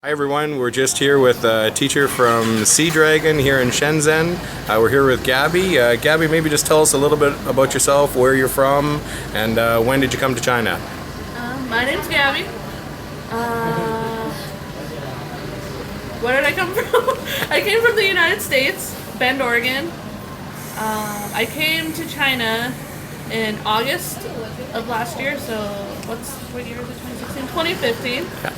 Hi everyone, we're just here with a teacher from Sea Dragon here in Shenzhen. We're here with Gabby. Gabby, maybe just tell us a little bit about yourself, where you're from, and when did you come to China? My name's Gabby. Where did I come from? I came from the United States, Bend, Oregon. I came to China in August of last year, so what year is it? 2016? 2015. Yeah.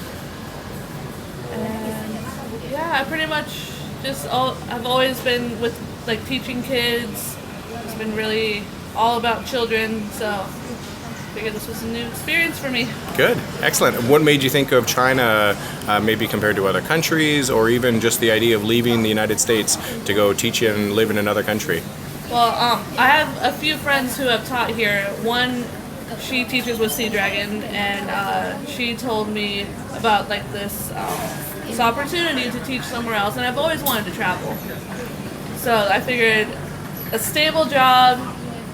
And yeah, I pretty much I've always been with like teaching kids. It's been really all about children, so I figured this was a new experience for me. Good, excellent. What made you think of China, maybe compared to other countries, or even just the idea of leaving the United States to go teach and live in another country? Well, I have a few friends who have taught here. One, she teaches with Sea Dragon, and she told me about like this opportunity to teach somewhere else, and I've always wanted to travel. So I figured a stable job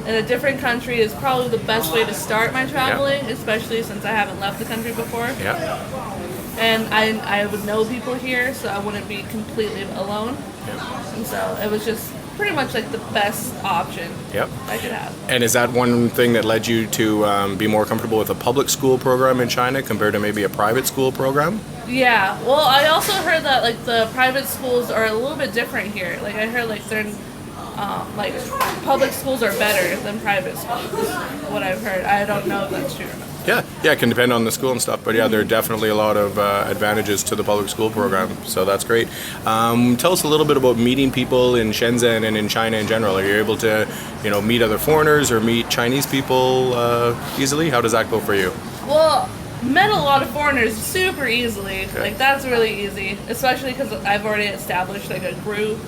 in a different country is probably the best way to start my traveling, especially since I haven't left the country before. Yeah. And I would know people here, so I wouldn't be completely alone. Yeah. And so it was just pretty much like the best option I could have. And is that one thing that led you to be more comfortable with a public school program in China compared to maybe a private school program? Yeah, well, I also heard that like the private schools are a little bit different here. Like I heard like they're like public schools are better than private schools. What I've heard, I don't know if that's true or not. Yeah, it can depend on the school and stuff, but yeah, there are definitely a lot of advantages to the public school program, so that's great. Tell us a little bit about meeting people in Shenzhen and in China in general. Are you able to, meet other foreigners or meet Chinese people easily? How does that go for you? Well, met a lot of foreigners super easily. Okay. Like that's really easy, especially because I've already established like a group,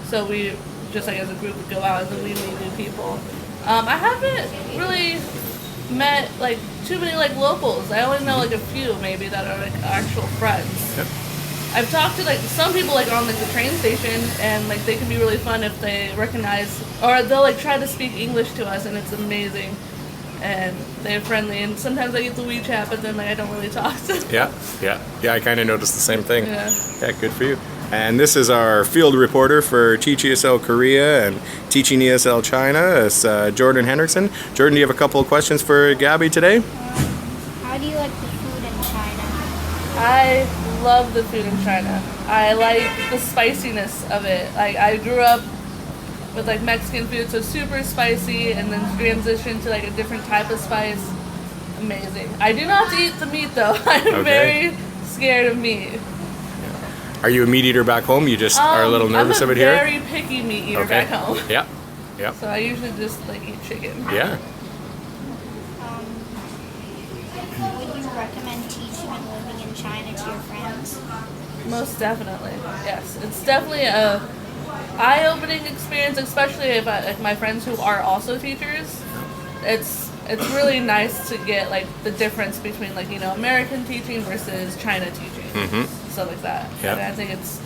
so we just like as a group would go out and then we meet new people. I haven't really met like too many like locals. I only know like a few maybe that are like actual friends. Yep. I've talked to like some people like on like the train station, and like they can be really fun if they recognize, or they'll like try to speak English to us, and it's amazing. And they're friendly, and sometimes I get the WeChat, but then like I don't really talk to them. Yeah. I kind of noticed the same thing. Yeah. Good for you. And this is our field reporter for Teach ESL Korea and Teaching ESL China. It's Jordan Hendrickson. Jordan, do you have a couple of questions for Gabby today? How do you like the food in China? I love the food in China. I like the spiciness of it. Like I grew up with like Mexican food, so super spicy, and then transitioned to like a different type of spice. Amazing. I do not eat the meat though. I'm very scared of meat. Are you a meat eater back home? You just are a little nervous of it here? I'm a very picky meat eater back home. Yeah. So I usually just like eat chicken. Yeah. Would you recommend teaching and living in China to your friends? Most definitely. Yes. It's definitely a eye-opening experience, especially if like my friends who are also teachers. It's really nice to get like the difference between like American teaching versus China teaching, stuff like that. Yeah. And I think it's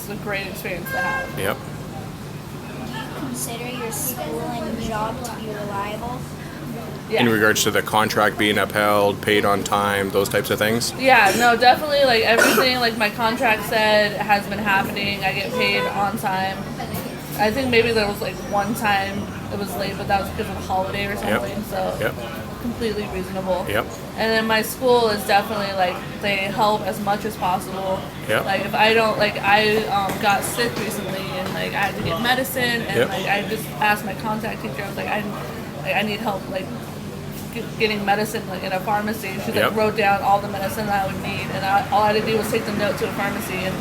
a great experience to have. Yep. Do you consider your school and job to be reliable? Yeah. In regards to the contract being upheld, paid on time, those types of things? Yeah, no, definitely. Like everything, like my contract said, has been happening. I get paid on time. I think maybe there was like one time it was late, but that was because of a holiday or something. So completely reasonable. Yep. And then my school is definitely like they help as much as possible. Yep. Like if I don't I got sick recently and like I had to get medicine, and like I just asked my contact teacher. I was like I need help like getting medicine like in a pharmacy. She like wrote down all the medicine that I would need, and all I had to do was take the note to a pharmacy, and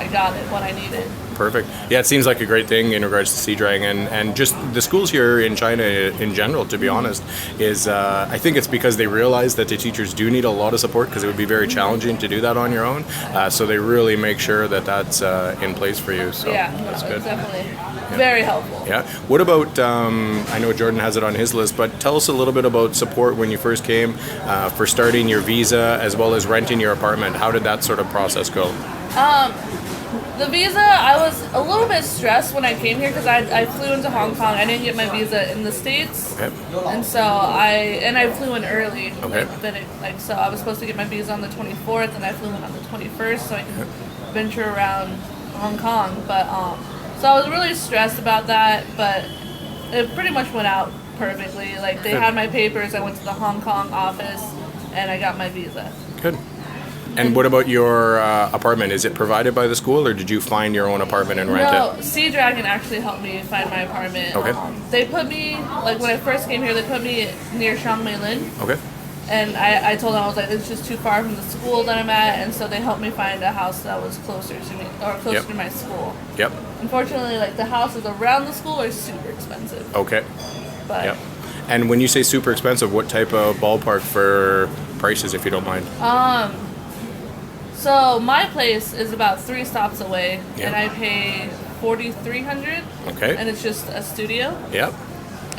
I got it what I needed. Perfect. Yeah, it seems like a great thing in regards to Sea Dragon and just the schools here in China in general, to be honest, is I think it's because they realize that the teachers do need a lot of support because it would be very challenging to do that on your own. So they really make sure that that's in place for you. So that's good. It's definitely very helpful. Yeah. What about, I know Jordan has it on his list, but tell us a little bit about support when you first came for starting your visa as well as renting your apartment. How did that sort of process go? The visa, I was a little bit stressed when I came here because I flew into Hong Kong. I didn't get my visa in the States, Okay. and so I flew in early. Okay. So I was supposed to get my visa on the 24th, and I flew in on the 21st, so I could venture around Hong Kong. But so I was really stressed about that, but it pretty much went out perfectly. Like they Good. had my papers. I went to the Hong Kong office, and I got my visa. Good. And what about your apartment? Is it provided by the school, or did you find your own apartment and rent No, it? Sea Dragon actually helped me find my apartment. Okay. They put me, like when I first came here, they put me near Shangmei Lin. Okay. And I told them, I was like, it's just too far from the school that I'm at. And so they helped me find a house that was closer to me, or closer Yep. to my school. Yep. Unfortunately, like the houses around the school are super expensive. Okay. But Yep. And when you say super expensive, what type of ballpark for prices, if you don't mind? So my place is about 3 stops away, Yeah. and I pay $4,300. Okay. And it's just a studio. Yep.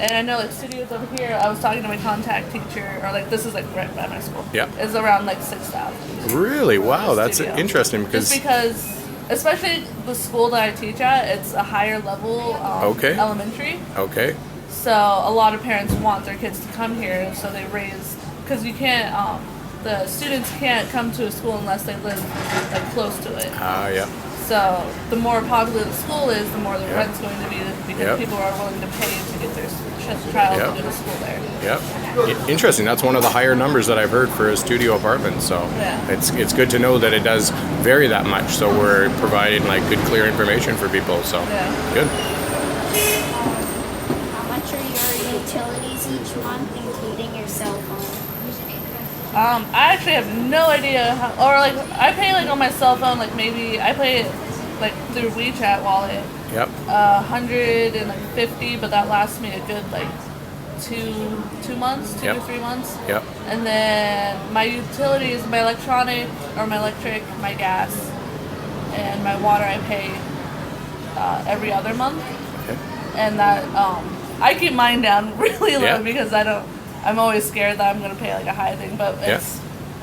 And I know like studios over here, I was talking to my contact teacher, or like this is like right by my school. Yeah. It's around like 6,000. Really? Wow, that's Studio. interesting Just because, especially the school that I teach at, it's a higher level Okay. elementary. Okay. So a lot of parents want their kids to come here, so they raise, because you can't, the students can't come to a school unless they live like close to it. Yeah. So the more popular the school is, the more the Yeah. rent's going to be, because Yep. people are willing to pay to get their child Yep. to go to school there. Yep. Interesting. That's one of the higher numbers that I've heard for a studio apartment. So Yeah. it's good to know that it does vary that much. So we're providing like good, clear information for people. So Yeah. good. How much are your utilities each month, including your cell phone? I actually have no idea how, or like I pay like on my cell phone, like maybe I pay it like through WeChat wallet, Yep. 150, but that lasts me a good like two months, two Yep. to 3 months. Yep. And then my utilities, my electronic or my electric, my gas, and my water I pay every other month, Okay. and that I keep mine down really low Yeah. because I'm always scared that I'm gonna pay like a high thing, but Yeah. it's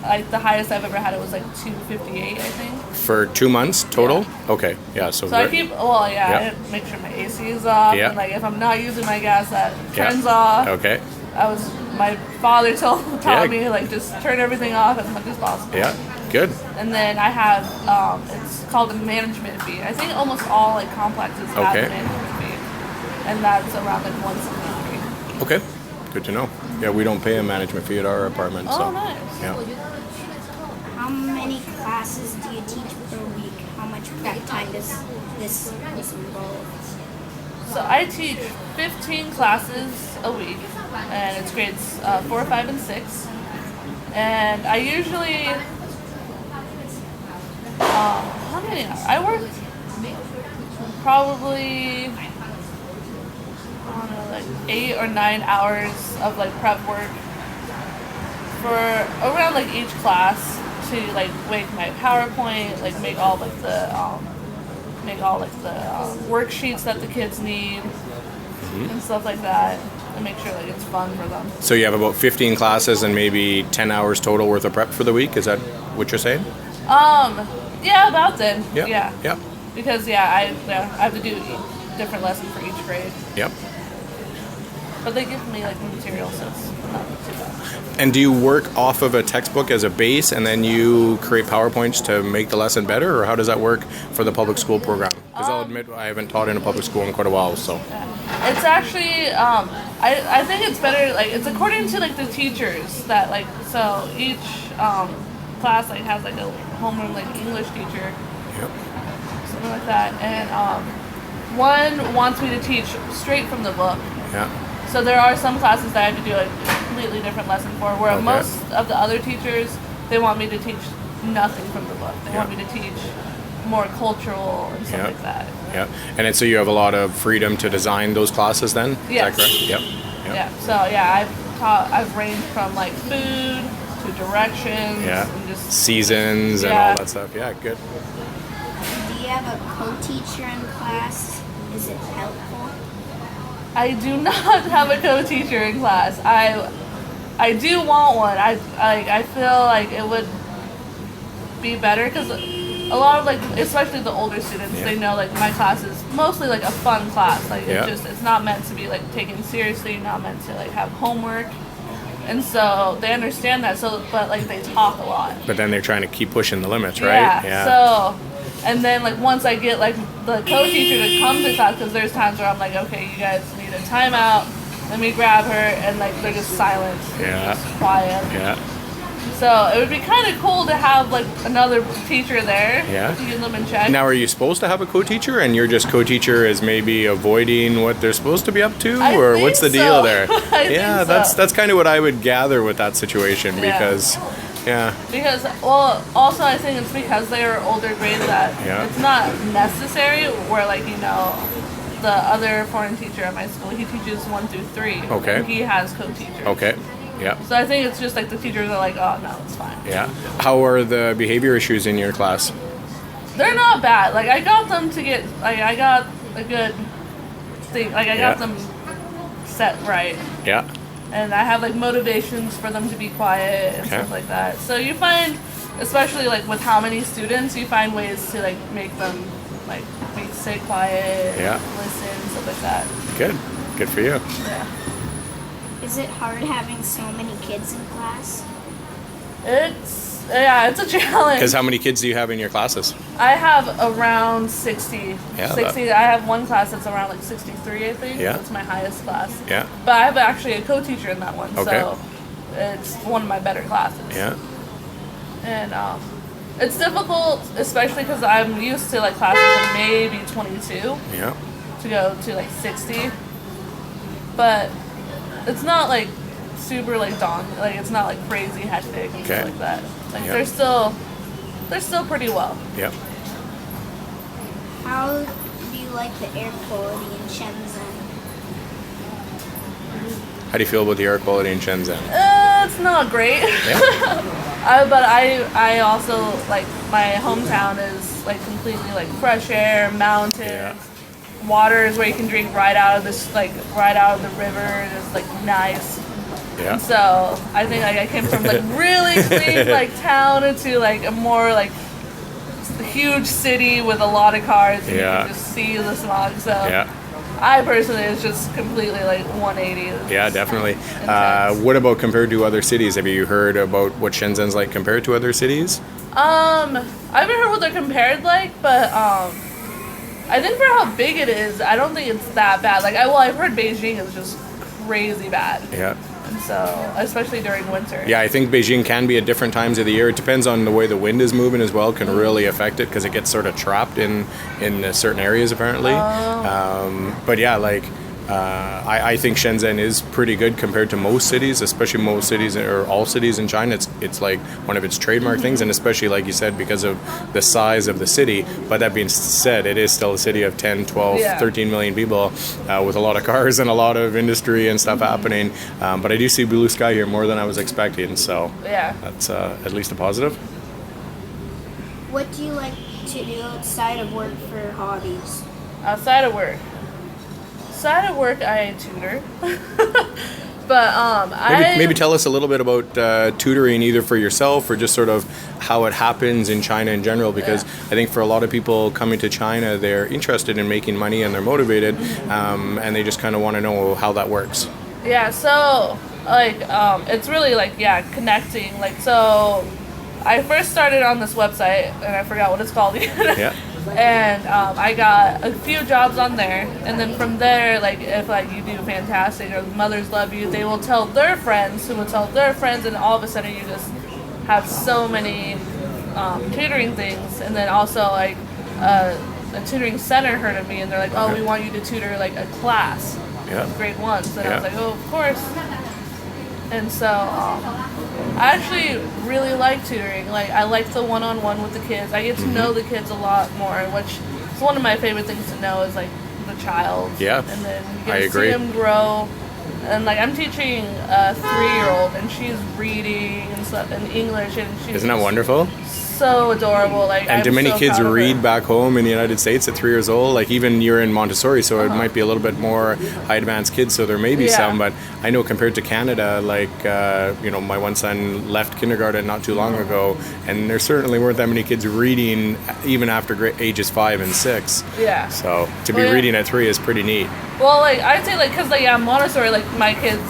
like the highest I've ever had it was like 258, I think. For 2 months total. Okay. Yeah. So. So I keep Yeah. I make sure my AC is off, Yeah. and like if I'm not using my gas, that Yeah. turns off. Okay. My father taught Yeah. me like just turn everything off as much as possible. Yeah. Good. And then I have it's called a management fee. I think almost all like complexes have Okay. a management fee, and that's around like 173. Okay. Good to know. Yeah, we don't pay a management fee at our apartment. Oh, so. nice. Yeah. How many classes do you teach per week? How much prep time does this involve? So I teach 15 classes a week, and it's grades 4, 5, and 6. And I usually, how many hours? I work probably, I don't know, like 8 or 9 hours of like prep work for around like each class to like make my PowerPoint, like make all like the worksheets that the kids need and stuff like that, and make sure like it's fun for them. So you have about 15 classes and maybe 10 hours total worth of prep for the week. Is that what you're saying? Yeah, about then. Yeah. Yeah. Yeah. Because I have to do different lessons for each grade, Yep. but they give me like material, so it's not too bad. And do you work off of a textbook as a base and then you create PowerPoints to make the lesson better, or how does that work for the public school program? Because I'll admit I haven't taught in a public school in quite a while, so. It's actually I think it's better, like it's according to like the teachers that like, so each class like has like a homeroom like English teacher, Yep. something like that, and one wants me to teach straight from the book. Yeah. So there are some classes that I have to do like a completely different lesson for, where Okay. most of the other teachers, they want me to teach nothing from the book. They Yeah. want me to teach more cultural and stuff Yeah. like that. Yeah. And then, so you have a lot of freedom to design those classes then? Yes. Is that correct? Yep. Yeah. So yeah, I've ranged from like food to directions Yeah. and just Seasons and Yeah. all that stuff. Yeah, good. Do you have a co-teacher in class? Is it helpful? I do not have a co-teacher in class. I do want one. I feel like it would be better because a lot of like, especially the older students, Yeah. they know like my class is mostly like a fun class. Like Yeah. it's not meant to be like taken seriously, not meant to like have homework. And so they understand that. So, but like they talk a lot. But then they're trying to keep pushing the limits, right? Yeah. So, and then like once I get like the co-teacher to come to class, because there's times where I'm like, okay, you guys need a timeout. Let me grab her, and like they're just silent. Yeah. Just quiet. Yeah. So it would be kind of cool to have like another teacher there. Yeah. To get them in check. Now, are you supposed to have a co-teacher, and you're just co-teacher is maybe avoiding what they're supposed to be up to, I or think what's the so. deal there? I Yeah, think so. that's kind of what I would gather with that situation Yeah. because, yeah, Because, well, also I think it's because they are older grades that Yeah. it's not necessary. Where like the other foreign teacher at my school, he teaches 1 through 3. Okay. And he has co-teachers. okay, yeah, So I think it's just like the teachers are like, oh no, it's fine. yeah. How are the behavior issues in your class? They're not bad. Like I got them to get like I got a good thing. Like I got Yeah. them set right. Yeah, And I have like motivations for them to be quiet and Okay. stuff like that. So you find, especially like with how many students, you find ways to like make them like sit quiet, Yeah. listen, stuff like that. good for you. Yeah. Is it hard having so many kids in class? It's a challenge. Because how many kids do you have in your classes? I have around 60. Yeah, 60. I have one class that's around like 63, I think. Yeah. That's my highest class. Yeah, But I have actually a co-teacher in that one, Okay. so it's one of my better classes. yeah, And it's difficult, especially because I'm used to like classes of maybe 22 yeah. to go to like 60. But it's not like super like daunting. Like it's not like crazy hectic and Okay. stuff like that. Like Yeah. they're still pretty well. Yeah. How do you like the air quality in Shenzhen? How do you feel about the air quality in Shenzhen? It's not great. Yeah. But I also like my hometown is like completely like fresh air, mountains, Yeah. water is where you can drink right out of this like right out of the river. It's like nice. Yeah. So I think like I came from like really clean like town into like a more like huge city with a lot of cars and Yeah. you can just see the smog. So Yeah. I personally is just completely like 180. Yeah, definitely. Intense. What about compared to other cities? Have you heard about what Shenzhen's like compared to other cities? I haven't heard what they're compared like, but I think for how big it is, I don't think it's that bad. Like I've heard Beijing is just crazy bad. Yeah. And so especially during winter. Yeah, I think Beijing can be at different times of the year. It depends on the way the wind is moving as well. Can really affect it because it gets sort of trapped in certain areas apparently. But yeah, like I think Shenzhen is pretty good compared to most cities, especially most cities or all cities in China. It's like one of its trademark things, and especially like you said because of the size of the city. But that being said, it is still a city of 10, 12, Yeah. 13 million people with a lot of cars and a lot of industry and stuff happening. But I do see blue sky here more than I was expecting, so Yeah. that's at least a positive. What do you like to do outside of work for hobbies? Outside of work. Outside of work, I tutor. But Maybe tell us a little bit about tutoring, either for yourself or just sort of how it happens in China in general. Because I think for a lot of people coming to China, they're interested in making money and they're motivated, and they just kind of want to know how that works. Yeah, so like it's really like connecting. Like so I first started on this website and I forgot what it's called yet. Yeah. And I got a few jobs on there, and then from there, like if like you do fantastic or the mothers love you, they will tell their friends who will tell their friends, and all of a sudden you just have so many tutoring things. And then also like a tutoring center heard of me, and they're like, oh, we want you to tutor like a class, Yeah. grade 1s. And I was Yeah. like, oh, of course. And so I actually really like tutoring. Like I like the one-on-one with the kids. I get to know the kids a lot more, which is one of my favorite things to know is like the child. Yeah, And then you I get to agree. see them grow. And like I'm teaching a 3-year-old, and she's reading and stuff in English, and she's Isn't that wonderful? so adorable. Like, And do I'm many so kids proud of her. read back home in the United States at 3 years old? Like even you're in Montessori, so it might be a little bit more high advanced kids. So there may be Yeah. some, but I know compared to Canada, like my one son left kindergarten not too long ago, and there certainly weren't that many kids reading even after ages 5 and 6. Yeah. So to be Well, yeah. reading at 3 is pretty neat. Well, like I'd say, like, cause like Montessori, like my kids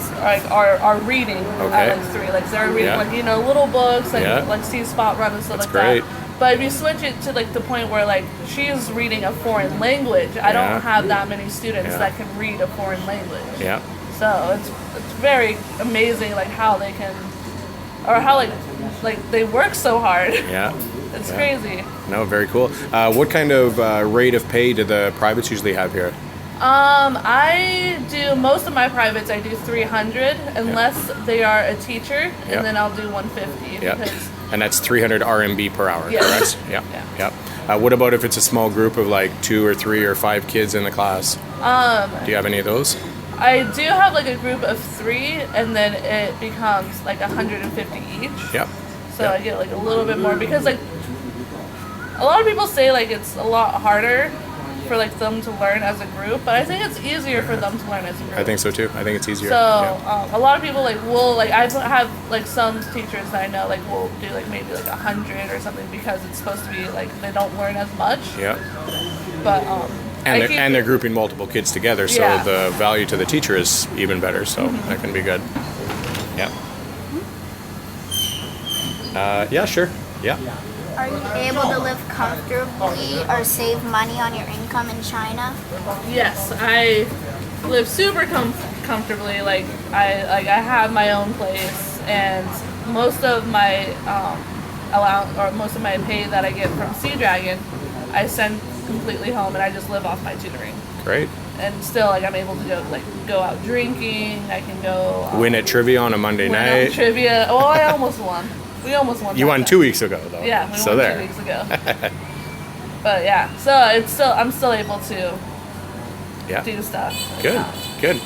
are reading Okay. at like 3, like they're reading Yeah. like little books, like Yeah. like see Spot Run and stuff That's like great. that. But if you switch it to like the point where like she's reading a foreign language, I Yeah. don't have that many students Yeah. that can read a foreign language. Yeah. So it's very amazing, like how they can, or how like they work so hard. Yeah. It's Yeah. crazy. No, very cool. What kind of rate of pay do the privates usually have here? I do most of my privates. I do 300 unless they are a teacher, and Yeah. then I'll do 150 Yeah. because And that's 300 RMB per hour, Yeah. correct? Yeah. Yeah. Yeah. What about if it's a small group of like 2 or 3 or 5 kids in the class? Do you have any of those? I do have like a group of 3, and then it becomes like 150 each. Yeah. So Yeah. I get like a little bit more because like a lot of people say like it's a lot harder for like them to learn as a group, but I think it's easier for them to learn as a group. I think so too. I think it's easier. So Yeah. a lot of people like will like I have like some teachers that I know like will do like maybe like 100 or something because it's supposed to be like they don't learn as much. Yeah. But And they're grouping multiple kids together, so Yeah. the value to the teacher is even better. So that can be good. Yeah. Yeah, sure. Yeah. Are you able to live comfortably or save money on your income in China? Yes, I live super comfortably. Like I have my own place, and most of my allowance or most of my pay that I get from Sea Dragon, I send completely home, and I just live off my tutoring. Great. And still, like I'm able to go out drinking. I can go Win at trivia on a Monday win night. on trivia. Oh, I almost won. We almost won. You that won night. 2 weeks ago, though. Yeah, we so won there. 2 weeks ago. But yeah, so I'm still able to Yeah. do stuff. like Good, that. good.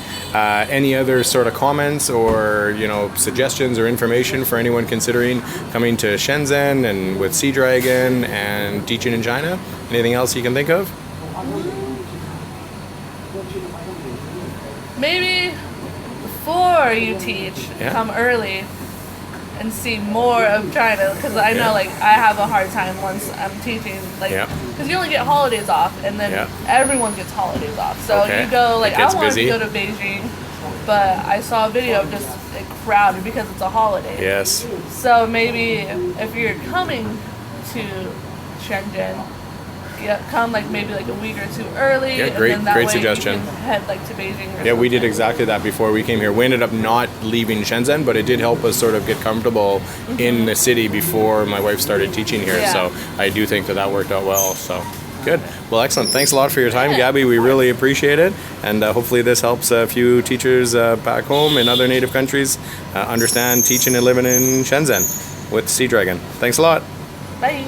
Any other sort of comments or suggestions or information for anyone considering coming to Shenzhen and with Sea Dragon and teaching in China? Anything else you can think of? Maybe before you teach, Yeah. come early and see more of China, because I know Yeah. like I have a hard time once I'm teaching, like Yeah. because you only get holidays off, and then Yeah. everyone gets holidays off. So Okay. you go like It I gets wanted busy. to go to Beijing, but I saw a video of just like crowded because it's a holiday. Yes. So maybe if you're coming to Shenzhen, come like maybe like a week or 2 early. Yeah, and great- then that great way suggestion. You can head like to Beijing. Or Yeah, we did something. exactly that before we came here. We ended up not leaving Shenzhen, but it did help us sort of get comfortable in the city before my wife started teaching here. Yeah. So I do think that worked out well. So good. Well, excellent. Thanks a lot for your time, Yeah. Gabby. We really appreciate it. And hopefully this helps a few teachers back home in other native countries understand teaching and living in Shenzhen with Sea Dragon. Thanks a lot. Bye.